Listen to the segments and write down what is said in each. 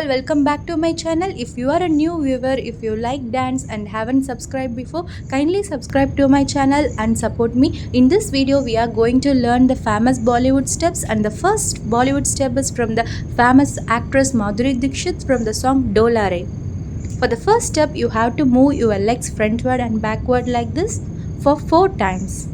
all, welcome back to my channel. If you are a new viewer, if you like dance and haven't subscribed before, kindly subscribe to my channel and support me. In this video we are going to learn the famous Bollywood steps, and the first Bollywood step is from the famous actress Madhuri Dixit from the song Dolare. For the first step you have to move your legs frontward and backward like this for 4 times.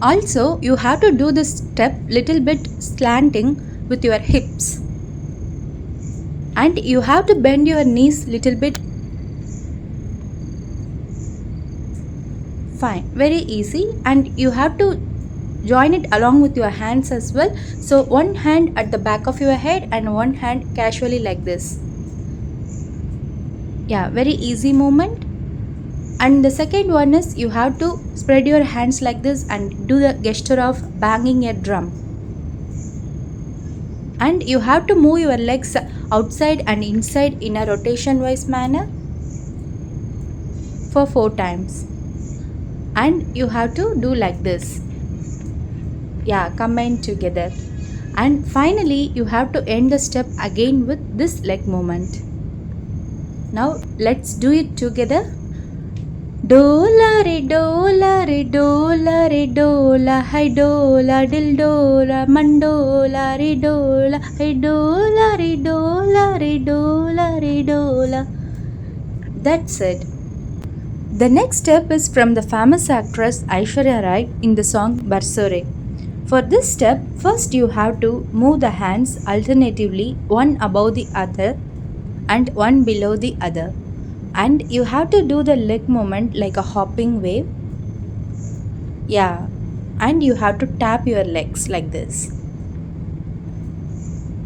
Also, you have to do this step little bit slanting with your hips, and you have to bend your knees little bit. Fine, very easy, and you have to join it along with your hands as well. So one hand at the back of your head and one hand casually like this. Yeah, very easy movement. And the second one is you have to spread your hands like this and do the gesture of banging a drum. And you have to move your legs outside and inside in a rotation wise manner for 4 times. And you have to do like this. Yeah, combine together. And finally you have to end the step again with this leg movement. Now let's do it together. Dolare, dolare, dolare, dola, hi dola, dil dola, mandola, re dola, hi dola, re dola, re dola, re dola. That's it. The next step is from the famous actress Aishwarya Rai in the song Bursuri. For this step, first you have to move the hands alternatively, one above the other and one below the other. And you have to do the leg movement like a hopping wave. Yeah, and you have to tap your legs like this.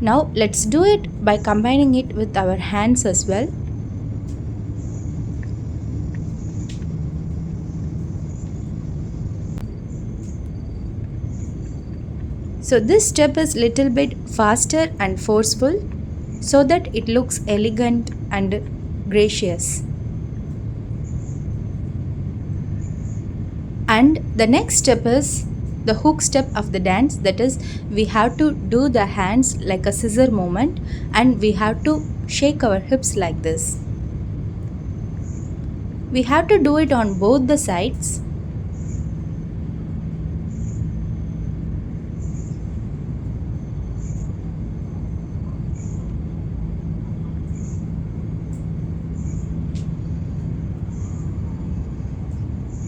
Now let's do it by combining it with our hands as well. So this step is little bit faster and forceful so that it looks elegant and gracious. And the next step is the hook step of the dance, that is we have to do the hands like a scissor movement and we have to shake our hips like this. We have to do it on both the sides.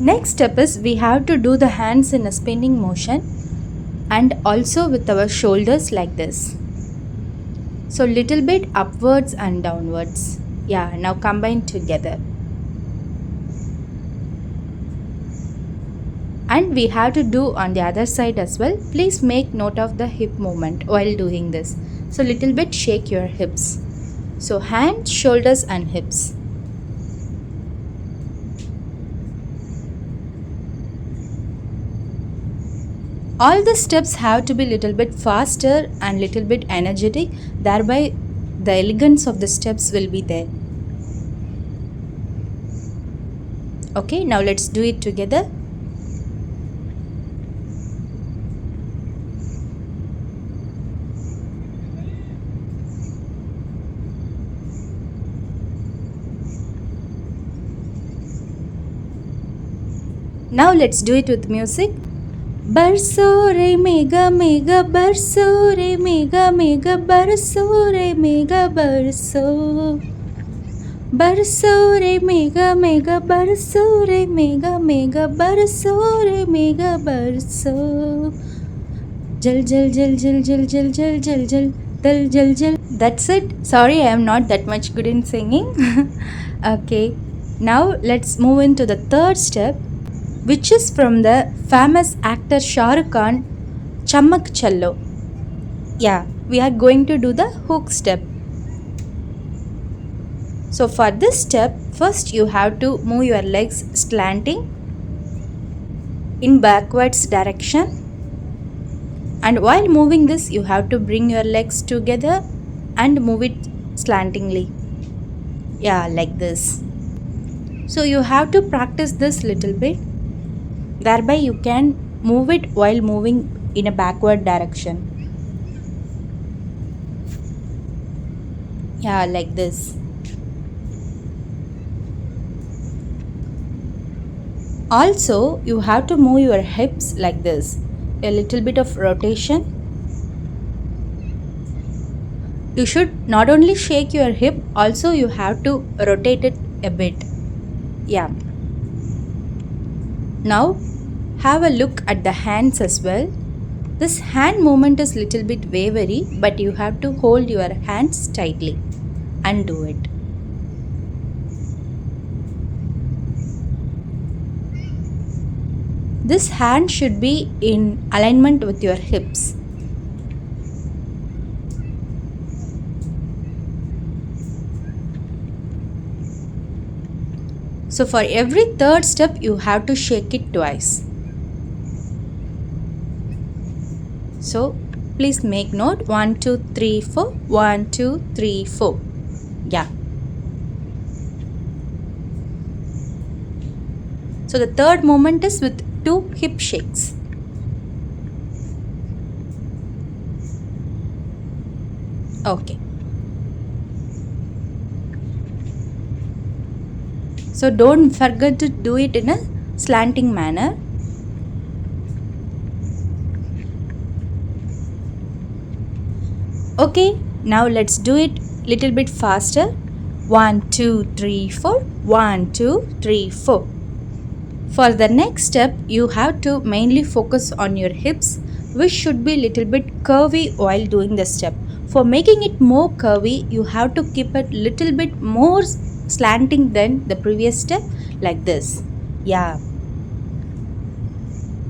Next step is we have to do the hands in a spinning motion and also with our shoulders like this. So little bit upwards and downwards. Yeah, now combine together. And we have to do on the other side as well. Please make note of the hip movement while doing this. So little bit shake your hips. So hands, shoulders and hips. All the steps have to be little bit faster and little bit energetic, thereby the elegance of the steps will be there. Okay, now let's do it together. Now let's do it with music. Barso re mega mega barso re mega mega barso re mega barso. Barso re mega mega barso re mega mega barso re mega barso. Jal jal jal jal jal jal jal jal jal dal jal jal. That's it. Sorry, I am not that much good in singing. Okay, now let's move into the third step, which is from the famous actor Shah Rukh Khan, Chamukh. Yeah, we are going to do the hook step. So for this step, first you have to move your legs slanting in backwards direction, and while moving this you have to bring your legs together and move it slantingly. Yeah, like this. So you have to practice this little bit. Thereby you can move it while moving in a backward direction. Yeah, like this. Also, you have to move your hips like this. A little bit of rotation. You should not only shake your hip, also you have to rotate it a bit. Yeah. Now, have a look at the hands as well. This hand movement is little bit wavery, but you have to hold your hands tightly and do it. This hand should be in alignment with your hips. So for every third step, you have to shake it twice. So please make note 1, 2, 3, 4, 1, 2, 3, 4. Yeah. So the third movement is with 2 hip shakes. Okay. So don't forget to do it in a slanting manner. Okay, now let's do it little bit faster. 1, 2, 3, 4. 1, 2, 3, 4. For the next step, you have to mainly focus on your hips, which should be little bit curvy while doing the step. For making it more curvy, you have to keep it little bit more slanting than the previous step, like this. Yeah.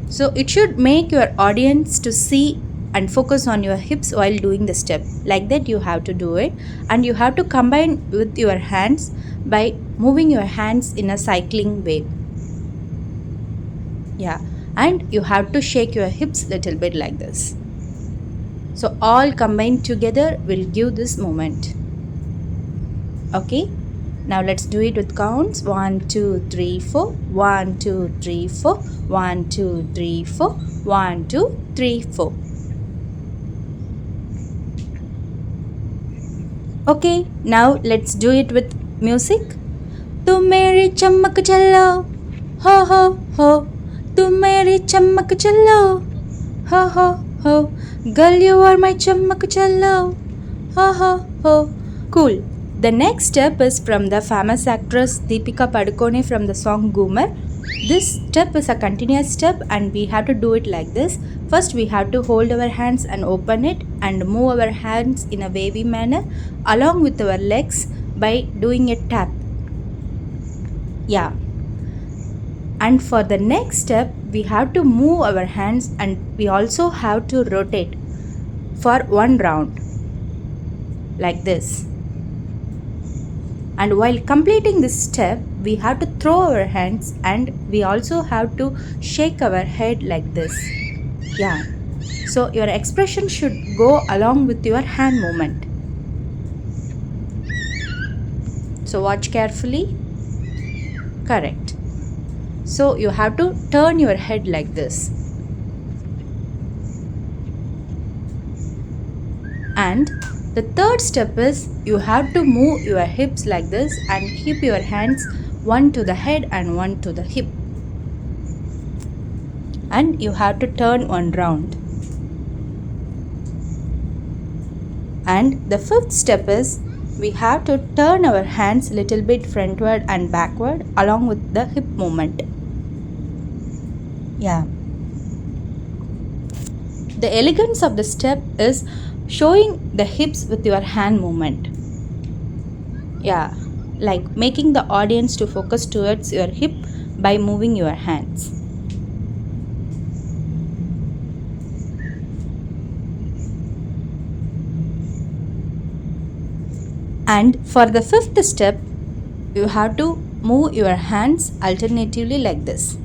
So it should make your audience to see and focus on your hips while doing the step. Like that you have to do it, and you have to combine with your hands by moving your hands in a cycling way. Yeah, and you have to shake your hips little bit like this. So all combined together will give this movement. Okay, now let's do it with counts. 1, 2, 3, 4. 1, 2, 3, 4. 1, 2, 3, 4. 1, 2, 3, 4. Okay, now let's do it with music. तुम मेरी चमक चलो, हो तुम मेरी चमक चलो, हो girl you are my चमक चलो, हो. Cool. The next step is from the famous actress Deepika Padukone from the song Goomer. This step is a continuous step and we have to do it like this. First we have to hold our hands and open it and move our hands in a wavy manner along with our legs by doing a tap. Yeah. And for the next step, we have to move our hands and we also have to rotate for 1 round like this. And while completing this step, we have to throw our hands and we also have to shake our head like this. Yeah. So your expression should go along with your hand movement. So watch carefully. Correct. So you have to turn your head like this. And the third step is you have to move your hips like this and keep your hands one to the head and one to the hip. And you have to turn 1 round. And the fifth step is we have to turn our hands little bit frontward and backward along with the hip movement. Yeah. The elegance of the step is showing the hips with your hand movement. Yeah, like making the audience to focus towards your hip by moving your hands. And for the fifth step, you have to move your hands alternatively like this.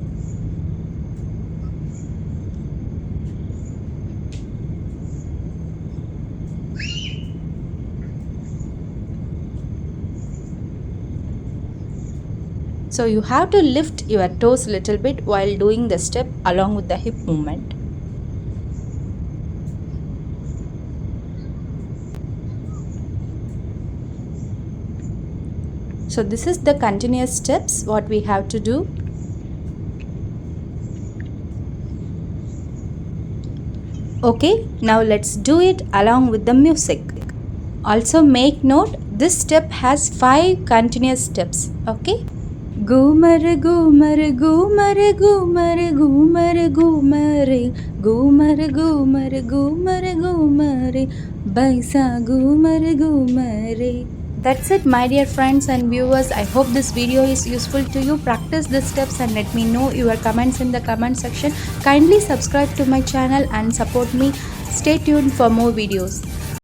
So you have to lift your toes a little bit while doing the step along with the hip movement. So this is the continuous steps what we have to do. Okay, now let's do it along with the music. Also make note, this step has 5 continuous steps. Okay. Goomer, goomer, goomer, goomer, goomer, goomer, goomer, goomer, goomer, goomer, baisa goomer, goomer. That's it, my dear friends and viewers. I hope this video is useful to you. Practice the steps and let me know your comments in the comment section. Kindly subscribe to my channel and support me. Stay tuned for more videos.